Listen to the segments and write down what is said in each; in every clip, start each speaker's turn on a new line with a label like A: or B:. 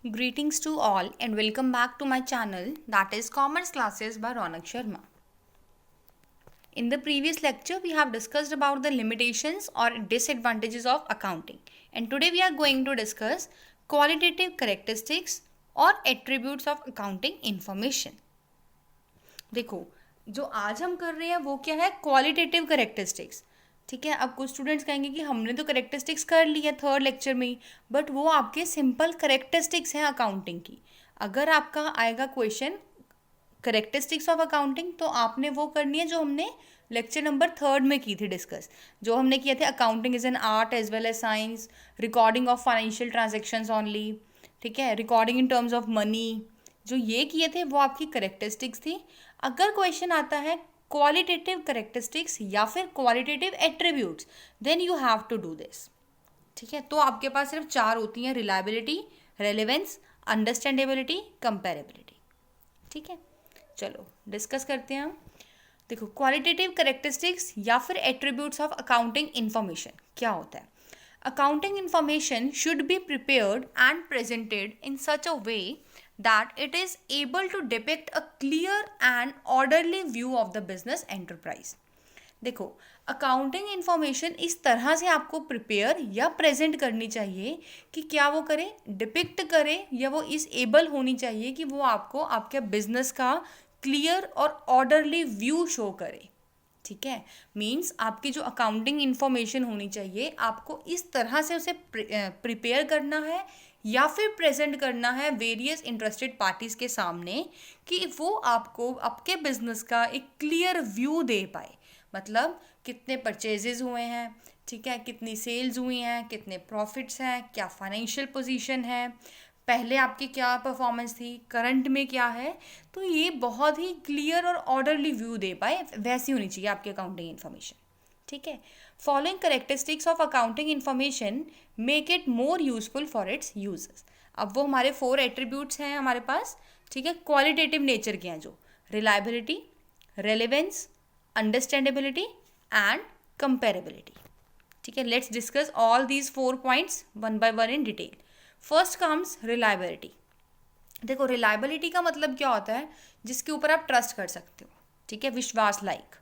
A: Greetings to all and welcome back to my channel, that is Commerce Classes by Ronak Sharma. In the previous lecture, we have discussed about the limitations or disadvantages of accounting, and today we are going to discuss qualitative characteristics or attributes of accounting information. देखो, जो आज हम कर रहे हैं वो क्या है, क्वालिटेटिव करेक्टरिस्टिक्स. ठीक है, अब कुछ स्टूडेंट्स कहेंगे कि हमने तो करेक्टरिस्टिक्स कर ली है थर्ड लेक्चर में ही, बट वो आपके सिंपल करेक्टरिस्टिक्स हैं अकाउंटिंग की. अगर आपका आएगा क्वेश्चन करेक्टरिस्टिक्स ऑफ अकाउंटिंग तो आपने वो करनी है जो हमने लेक्चर नंबर थर्ड में की थी डिस्कस, जो हमने किए थे accounting is an art as well as science, recording of financial transactions only. ठीक है, recording in terms of money, जो ये किए थे वो आपकी करेक्टरिस्टिक्स थी. अगर क्वेश्चन आता है क्वालिटेटिव करेक्टरिस्टिक्स या फिर qualitative attributes, then you have to do this. ठीक है, तो आपके पास सिर्फ चार होती हैं, रिलायबिलिटी, रेलेवेंस, अंडरस्टैंडेबिलिटी, कंपेरेबिलिटी. ठीक है, चलो डिस्कस करते हैं हम. देखो, क्वालिटेटिव करेक्टरिस्टिक्स या फिर एट्रीब्यूट्स ऑफ अकाउंटिंग इंफॉर्मेशन क्या होता है. Accounting information should be prepared and presented in such a way that it is able to depict a clear and orderly view of the business enterprise. देखो, accounting information इस तरह से आपको prepare या present करनी चाहिए कि क्या वो करे, डिपिक्ट करे, या वो इस एबल होनी चाहिए कि वो आपको आपके बिजनेस का क्लियर और ऑर्डरली व्यू शो करे. ठीक है, मीन्स आपकी जो अकाउंटिंग इंफॉर्मेशन होनी चाहिए आपको इस तरह से उसे प्रिपेयर करना है या फिर प्रेजेंट करना है वेरियस इंटरेस्टेड पार्टीज़ के सामने कि वो आपको आपके बिजनेस का एक क्लियर व्यू दे पाए. मतलब कितने परचेजेस हुए हैं, ठीक है, कितनी सेल्स हुई हैं, कितने प्रॉफिट्स हैं, क्या फाइनेंशियल पोजीशन है, पहले आपकी क्या परफॉर्मेंस थी, करंट में क्या है. तो ये बहुत ही क्लियर और ऑर्डरली व्यू दे पाए, वैसी होनी चाहिए आपकी अकाउंटिंग इन्फॉर्मेशन. ठीक है, following characteristics of accounting information make it more useful for its users. अब वो हमारे 4 एट्रीब्यूट्स हैं हमारे पास. ठीक है, क्वालिटेटिव नेचर के हैं, जो reliability, relevance, understandability and comparability. ठीक है, let's discuss all these 4 points one by one in detail. First comes reliability. देखो, रिलायबिलिटी का मतलब क्या होता है, जिसके ऊपर आप ट्रस्ट कर सकते हो. ठीक है, विश्वास लायक.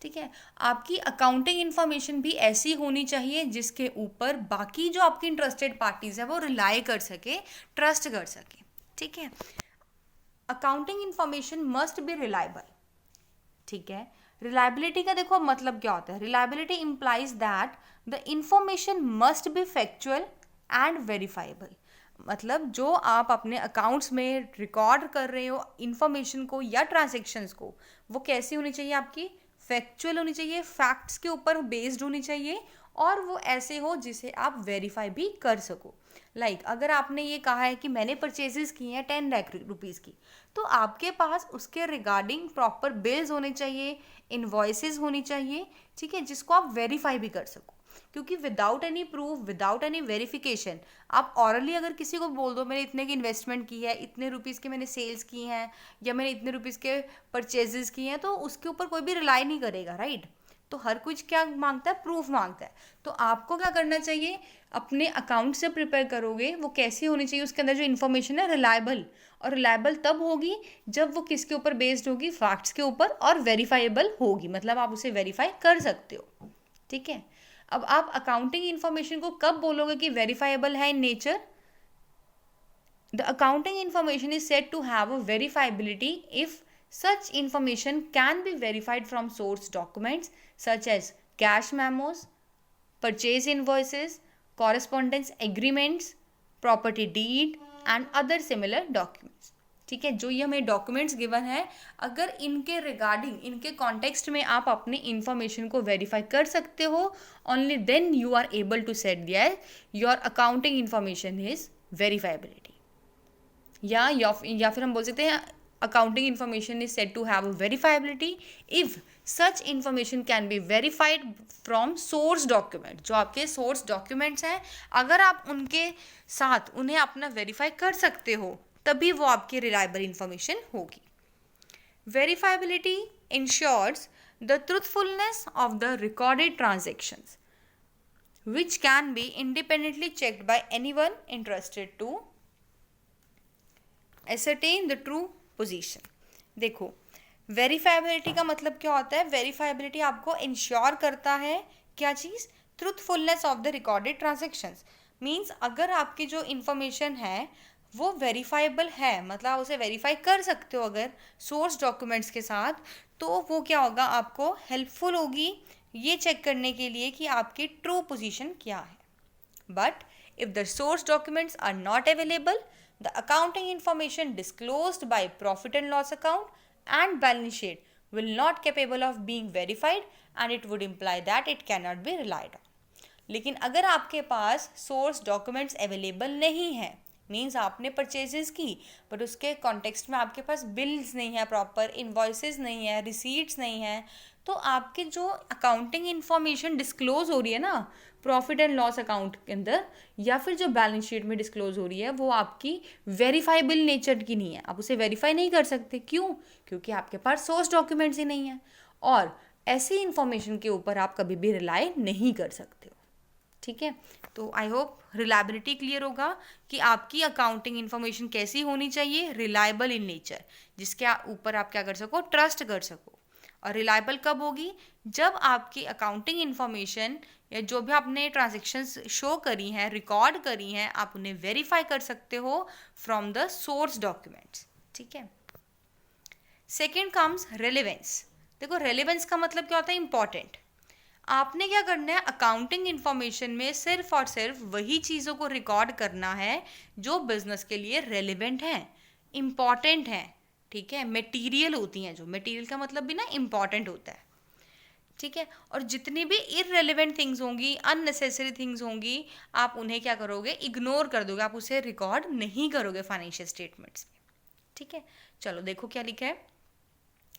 A: ठीक है, आपकी अकाउंटिंग इन्फॉर्मेशन भी ऐसी होनी चाहिए जिसके ऊपर बाकी जो आपकी इंटरेस्टेड पार्टीज है वो रिलाई कर सके, ट्रस्ट कर सके. ठीक है, accounting information must be reliable. ठीक है, रिलायबिलिटी का देखो मतलब क्या होता है. Reliability implies that the information must be factual and verifiable. मतलब जो आप अपने अकाउंट्स में रिकॉर्ड कर रहे हो इंफॉर्मेशन को या ट्रांजेक्शन्स को, वो कैसी होनी चाहिए, आपकी फैक्चुअल होनी चाहिए, फैक्ट्स के ऊपर बेस्ड होनी चाहिए, और वो ऐसे हो जिसे आप वेरीफाई भी कर सको. लाइक अगर आपने ये कहा है कि मैंने परचेजेस की हैं 10 लाख रुपीज़ की, तो आपके पास उसके रिगार्डिंग प्रॉपर बिल्स होने चाहिए, इनवॉइसेस होनी चाहिए. ठीक है, जिसको आप वेरीफाई भी कर सको. क्योंकि without any proof, without any verification, आप ऑरली अगर किसी को बोल दो मैंने इतने की इन्वेस्टमेंट की है, इतने रुपीज़ के मैंने सेल्स की हैं, या मैंने इतने रुपीज़ के परचेजेस की हैं, तो उसके ऊपर कोई भी रिलाई नहीं करेगा, राइट. तो हर कुछ क्या मांगता है, प्रूफ मांगता है. तो आपको क्या करना चाहिए, अपने अकाउंट से प्रिपेयर करोगे, वो कैसी होनी चाहिए, उसके अंदर जो इन्फॉर्मेशन है रिलायबल. और रिलायबल तब होगी जब वो किसके ऊपर बेस्ड होगी, फैक्ट्स के ऊपर, और वेरीफाइबल होगी, मतलब आप उसे वेरीफाई कर सकते हो. ठीक है, अब आप अकाउंटिंग इंफॉर्मेशन को कब बोलोगे कि वेरीफाइबल है in nature. The accounting information is said to have a verifiability if such information can be verified from source documents such as cash memos, purchase invoices, correspondence agreements, property deed and other similar documents. ठीक है, जो ये हमें documents given है, अगर इनके regarding, इनके context में आप अपनी इंफॉर्मेशन को वेरीफाई कर सकते हो, only then you are able to set that your accounting information is verifiability. या फिर हम बोल सकते हैं accounting information is said to have a verifiability if such information can be verified from source document. जो आपके source documents हैं, अगर आप उनके साथ उन्हें अपना वेरीफाई कर सकते हो, तभी वो आपकी reliable information होगी. Verifiability ensures the truthfulness of the recorded transactions, which can be independently checked by anyone interested to ascertain the true position. देखो, वेरीफाइबिलिटी का मतलब क्या होता है? वेरीफाइबिलिटी आपको इंश्योर करता है क्या चीज़? Truthfulness of the recorded transactions. Means अगर आपकी जो इंफॉर्मेशन है वो वेरीफाइबल है, मतलब आप उसे वेरीफाई कर सकते हो अगर सोर्स डॉक्यूमेंट्स के साथ, तो वो क्या होगा, आपको हेल्पफुल होगी ये चेक करने के लिए कि आपकी ट्रू पोजीशन क्या है। But if the source documents are not available, the accounting information disclosed by profit and loss account and balance sheet will not capable of being verified and it would imply that it cannot be relied on. लेकिन अगर आपके पास source documents available नहीं है, means आपने purchases की but उसके context में आपके पास बिल्स नहीं है, प्रॉपर इन्वॉइसेस नहीं है, रिसीट्स नहीं है, तो आपके जो अकाउंटिंग इंफॉर्मेशन डिस्क्लोज हो रही है ना प्रॉफिट एंड लॉस अकाउंट के अंदर या फिर जो बैलेंस शीट में डिस्क्लोज हो रही है, वो आपकी वेरीफाइबल नेचर की नहीं है, आप उसे वेरीफाई नहीं कर सकते। क्यों? क्योंकि आपके पास सोर्स डॉक्यूमेंट्स ही नहीं है और ऐसी इंफॉर्मेशन के ऊपर आप कभी भी रिलाई नहीं कर सकते हो। ठीक है, तो आई होप रिलायबिलिटी क्लियर होगा कि आपकी अकाउंटिंग इन्फॉर्मेशन कैसी होनी चाहिए, रिलायबल इन नेचर, जिसके ऊपर आप क्या कर सको, ट्रस्ट कर सको। और रिलायबल कब होगी? जब आपकी अकाउंटिंग इन्फॉर्मेशन या जो भी आपने ट्रांजेक्शन्स शो करी हैं, रिकॉर्ड करी हैं, आप उन्हें वेरीफाई कर सकते हो फ्रॉम द सोर्स डॉक्यूमेंट्स। ठीक है, सेकेंड कम्स रेलेवेंस। देखो, रेलेवेंस का मतलब क्या होता है? इंपॉर्टेंट। आपने क्या करना है, अकाउंटिंग इन्फॉर्मेशन में सिर्फ और सिर्फ वही चीज़ों को रिकॉर्ड करना है जो बिजनेस के लिए रेलिवेंट हैं, इम्पॉर्टेंट हैं। ठीक है, मटेरियल होती हैं, जो मटेरियल का मतलब भी ना इम्पॉर्टेंट होता है। ठीक है, और जितनी भी इररेलेवेंट थिंग्स होंगी, अननेसेसरी थिंग्स होंगी, आप उन्हें क्या करोगे, इग्नोर कर दोगे, आप उसे रिकॉर्ड नहीं करोगे फाइनेंशियल स्टेटमेंट्स में। ठीक है, चलो देखो क्या लिखा है,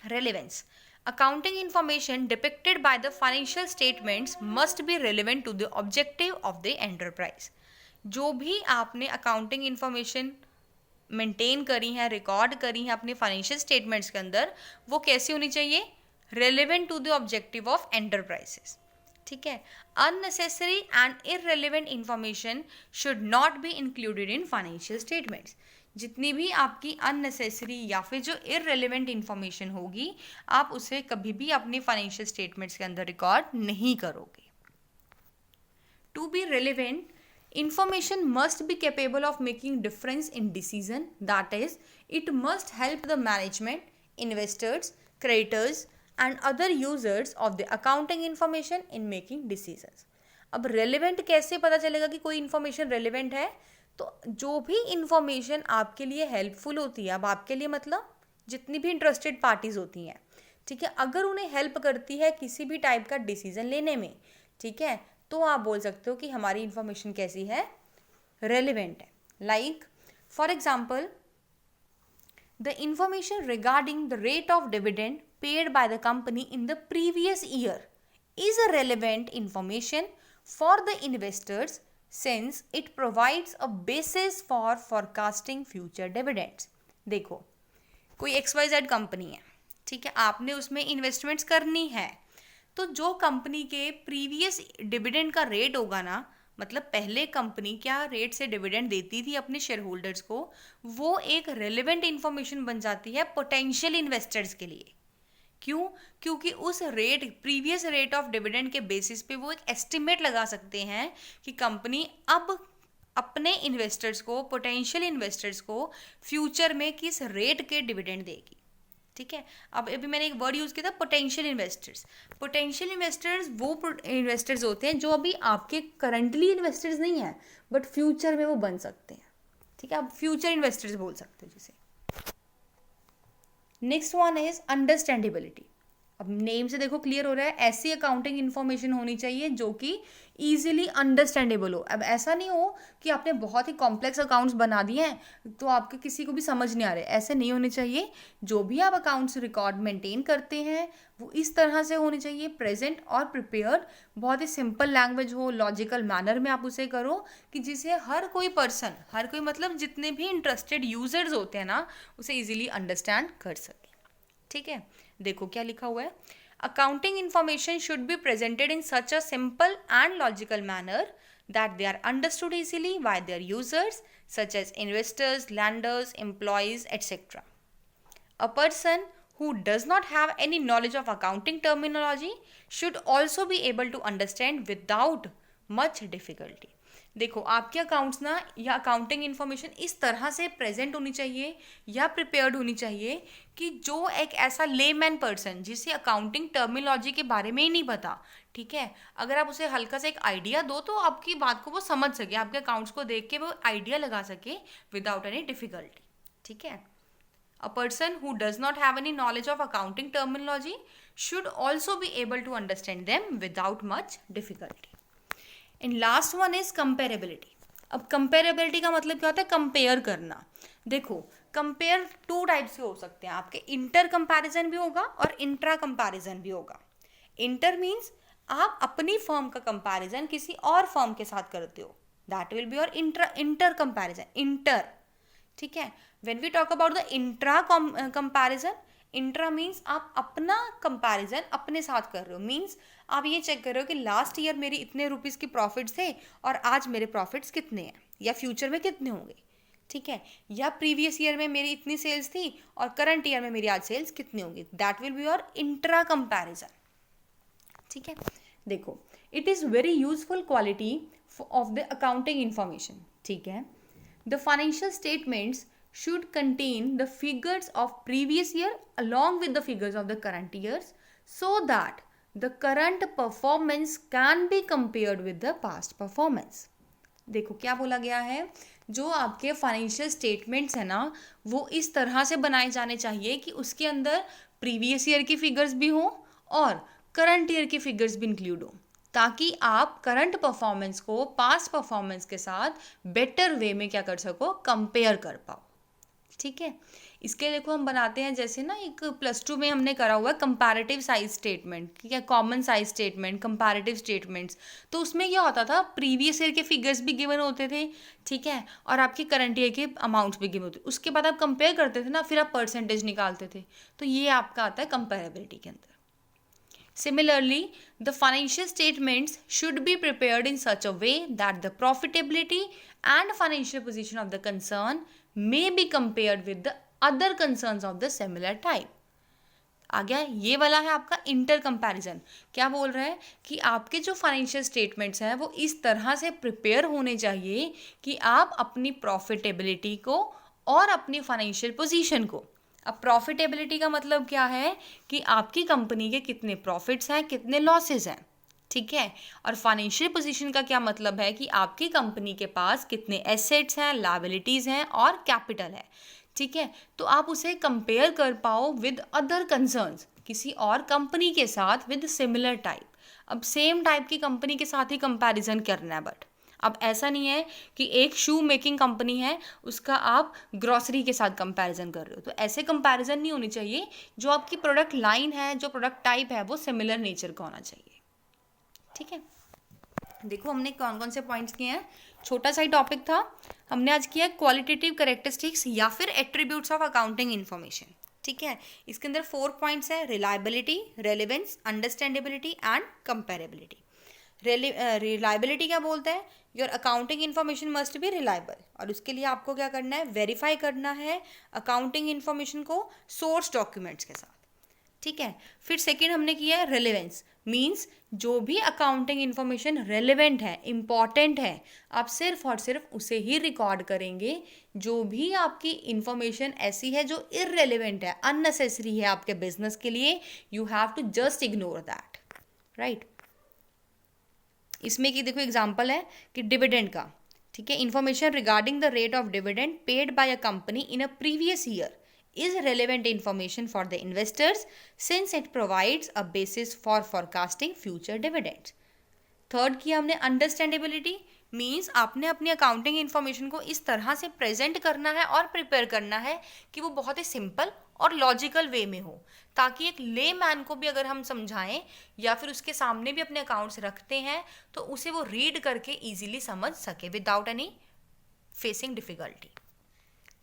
A: relevance. Accounting information depicted by the financial statements must be relevant to the objective of the enterprise. जो भी आपने अकाउंटिंग इंफॉर्मेशन मेंटेन करी है, रिकॉर्ड करी है अपने फाइनेंशियल स्टेटमेंट्स के अंदर, वो कैसी होनी चाहिए? Relevant to the objective of enterprises. ठीक है, unnecessary and irrelevant information should not be included in financial statements. जितनी भी आपकी अननेसेसरी या फिर जो इररेलेवेंट इंफॉर्मेशन होगी, आप उसे कभी भी अपनी फाइनेंशियल स्टेटमेंट्स के अंदर रिकॉर्ड नहीं करोगे। To be relevant, information must be capable of making difference in decision, that is, it must help the management, investors, creditors and other users of the accounting information in making decisions. अब relevant कैसे पता चलेगा कि कोई information relevant है? तो जो भी information आपके लिए helpful होती है, अब आपके लिए मतलब जितनी भी interested parties होती हैं, ठीक है, अगर उन्हें help करती है किसी भी टाइप का डिसीजन लेने में, ठीक है, तो आप बोल सकते हो कि हमारी इंफॉर्मेशन कैसी है, रेलिवेंट है। Like for example, the information regarding the rate of dividend paid by the company in the previous year is a relevant information for the investors since it provides a basis for forecasting future dividends. देखो, कोई XYZ company है, ठीक है, आपने उसमें investments करनी है, तो जो कंपनी के प्रीवियस डिविडेंड का रेट होगा ना, मतलब पहले कंपनी क्या रेट से डिविडेंड देती थी अपने शेयर होल्डर्स को, वो एक रेलेवेंट इंफॉर्मेशन बन जाती है पोटेंशियल इन्वेस्टर्स के लिए। क्यों? क्योंकि उस rate, previous rate of dividend के बेसिस पे वो एक एस्टिमेट लगा सकते हैं कि कंपनी अब अपने इन्वेस्टर्स को, पोटेंशियल इन्वेस्टर्स को फ्यूचर में किस रेट के डिविडेंड देगी। ठीक है, अब अभी मैंने एक वर्ड यूज़ किया था, पोटेंशियल इन्वेस्टर्स। पोटेंशियल इन्वेस्टर्स वो इन्वेस्टर्स होते हैं जो अभी आपके करंटली इन्वेस्टर्स नहीं हैं बट फ्यूचर में वो बन सकते हैं। ठीक है, आप फ्यूचर इन्वेस्टर्स बोल सकते हो जिसे। Next one is understandability. अब नेम से देखो क्लियर हो रहा है, ऐसी अकाउंटिंग इन्फॉर्मेशन होनी चाहिए जो कि ईजिली अंडरस्टैंडेबल हो। अब ऐसा नहीं हो कि आपने बहुत ही कॉम्प्लेक्स अकाउंट्स बना दिए हैं तो आपके किसी को भी समझ नहीं आ रहे, ऐसे नहीं होने चाहिए। जो भी आप अकाउंट्स रिकॉर्ड मेंटेन करते हैं वो इस तरह से होने चाहिए, प्रेजेंट और प्रिपेयर्ड, बहुत ही सिंपल लैंग्वेज हो, लॉजिकल मैनर में आप उसे करो कि जिसे हर कोई पर्सन, हर कोई मतलब जितने भी इंटरेस्टेड यूजर्स होते हैं ना, उसे ईजिली अंडरस्टैंड कर सके। ठीक है, देखो क्या लिखा हुआ है, accounting information should be presented in such a simple and logical manner that they are understood easily by their users such as investors, lenders, employees, etc. A person who does not have any knowledge of accounting terminology should also be able to understand without much difficulty. देखो आपके accounts ना या accounting information इस तरह से present होनी चाहिए या प्रिपेयर्ड होनी चाहिए कि जो एक ऐसा लेमैन पर्सन जिसे अकाउंटिंग टर्मिनोलॉजी के बारे में ही नहीं पता, ठीक है, अगर आप उसे हल्का सा एक आइडिया दो तो आपकी बात को वो समझ सके, आपके अकाउंट्स को देख के वो आइडिया लगा सके विदाउट एनी डिफिकल्टी. ठीक है. A person who does not have any knowledge of accounting terminology should also be able to understand them without much difficulty. And last one is comparability. अब comparability का मतलब क्या होता है? कंपेयर करना. देखो कंपेयर टू टाइप से हो सकते हैं आपके, इंटर कंपैरिजन भी होगा और इंट्रा कंपैरिजन भी होगा. इंटर मीन्स आप अपनी फर्म का कंपैरिजन किसी और फर्म के साथ करते हो, that will be your inter comparison. Inter, ठीक है. When we talk about the intra comparison, intra means आप अपना कंपैरिजन अपने साथ कर रहे हो. मीन्स आप ये चेक कर रहे हो कि लास्ट ईयर मेरी इतने रुपीस की प्रॉफिट्स थे और आज मेरे प्रॉफिट्स कितने हैं या फ्यूचर में कितने होंगे. ठीक है. या प्रीवियस ईयर में मेरी इतनी सेल्स थी और करंट ईयर में मेरी आज सेल्स कितनी होंगी. That will be your intra comparison. ठीक है. देखो it is very useful quality of the accounting information. ठीक है. The financial statements should contain the figures of previous year along with the figures of the current years so that the current performance can be compared with the past performance. देखो क्या बोला गया है, जो आपके financial statements है ना वो इस तरह से बनाए जाने चाहिए कि उसके अंदर प्रीवियस ईयर की फिगर्स भी हो और करंट ईयर की फिगर्स भी इंक्लूड हो, ताकि आप करंट परफॉर्मेंस को पास्ट परफॉर्मेंस के साथ बेटर वे में क्या कर सको, कंपेयर कर पाओ. ठीक है. इसके देखो हम बनाते हैं जैसे ना एक +2 में हमने करा हुआ है कंपैरेटिव साइज स्टेटमेंट. ठीक है. Common size statement, comparative statements. तो उसमें क्या होता था, प्रीवियस ईयर के फिगर्स भी गिवन होते थे. ठीक है. और आपके करंट ईयर के अमाउंट्स भी गिवन होते थे. उसके बाद आप कंपेयर करते थे ना, फिर आप परसेंटेज निकालते थे. तो ये आपका आता है कंपेरेबिलिटी के अंदर. Similarly, the financial statements should be prepared in such a way that the profitability and financial position of the concern may be compared with the other concerns of the similar type. आ गया. ये वाला है आपका inter comparison. क्या बोल रहा है कि आपके जो फाइनेंशियल स्टेटमेंट्स हैं वो इस तरह से प्रिपेयर होने चाहिए कि आप अपनी प्रॉफिटेबिलिटी को और अपनी फाइनेंशियल पोजीशन को. अब प्रॉफिटेबिलिटी का मतलब क्या है कि आपकी कंपनी के कितने प्रॉफिट्स हैं, कितने लॉसेस हैं. ठीक है. और फाइनेंशियल पोजीशन का क्या मतलब है कि आपकी कंपनी के पास कितने एसेट्स हैं, लायबिलिटीज़ हैं और कैपिटल है. ठीक है. तो आप उसे कंपेयर कर पाओ विद अदर कंसर्न्स, किसी और कंपनी के साथ विद सिमिलर टाइप. अब सेम टाइप की कंपनी के साथ ही कंपैरिजन करना है. बट अब ऐसा नहीं है कि एक शू मेकिंग कंपनी है उसका आप ग्रॉसरी के साथ कंपैरिजन कर रहे हो. तो ऐसे कंपैरिजन नहीं होनी चाहिए. जो आपकी प्रोडक्ट लाइन है, जो प्रोडक्ट टाइप है वो सिमिलर नेचर का होना चाहिए. ठीक है. देखो हमने कौन कौन से पॉइंट्स किए हैं. छोटा सा ही टॉपिक था. हमने आज किया क्वालिटेटिव कैरेक्टरिस्टिक्स या फिर एट्रीब्यूट्स ऑफ अकाउंटिंग इन्फॉर्मेशन. ठीक है. इसके अंदर 4 पॉइंट्स है: reliability, relevance, understandability and comparability. Reliability क्या बोलता है, your accounting information must be reliable. और उसके लिए आपको क्या करना है, वेरीफाई करना है अकाउंटिंग इन्फॉर्मेशन को सोर्स डॉक्यूमेंट्स के साथ. ठीक है. फिर सेकेंड हमने किया है रेलेवेंस. मीन्स जो भी अकाउंटिंग इन्फॉर्मेशन रेलेवेंट है, इम्पॉर्टेंट है, आप सिर्फ और सिर्फ उसे ही रिकॉर्ड करेंगे. जो भी आपकी इन्फॉर्मेशन ऐसी है जो इररेलेवेंट है, अननेसेसरी है आपके बिजनेस के लिए, you have to just ignore that. Right. इसमें कि देखो एग्जांपल है कि डिविडेंड का. ठीक है. Information regarding the rate of dividend paid by a company in a previous year is relevant information for the investors since it provides a basis for forecasting future dividends. Third किया हमने understandability. Means आपने अपनी accounting information को इस तरह से present करना है और प्रिपेयर करना है कि वो बहुत ही सिंपल और लॉजिकल वे में हो, ताकि एक ले मैन को भी अगर हम समझाएं या फिर उसके सामने भी अपने अकाउंट्स रखते हैं तो उसे वो रीड करके ईजिली समझ सके विदाउट एनी फेसिंग डिफिकल्टी.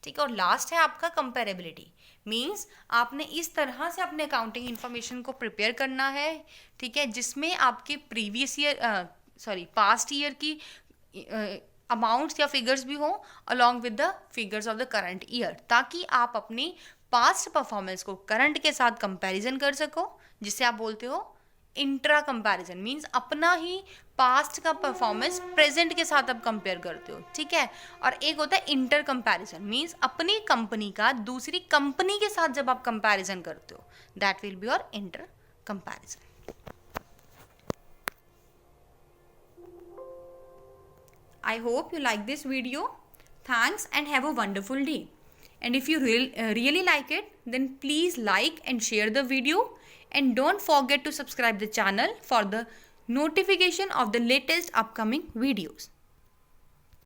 A: ठीक है. और लास्ट है आपका कंपेरेबिलिटी. मीन्स आपने इस तरह से अपने अकाउंटिंग इन्फॉर्मेशन को प्रिपेयर करना है. ठीक है. जिसमें आपके पास्ट ईयर की अमाउंट्स या फिगर्स भी हो along with the figures of the current year, ताकि आप अपनी पास्ट परफॉर्मेंस को करंट के साथ कंपैरिजन कर सको, जिसे आप बोलते हो इंट्रा कंपैरिजन। मींस अपना ही पास्ट का परफॉर्मेंस प्रेजेंट के साथ आप कंपेयर करते हो, ठीक है। और एक होता है इंटर कंपैरिजन, मींस अपनी कंपनी का दूसरी कंपनी के साथ जब आप कंपैरिजन करते हो, that will be your inter comparison. I hope you like this video. Thanks and have a wonderful day. And if you really like it, then please like and share the video, and don't forget to subscribe the channel for the notification of the latest upcoming videos.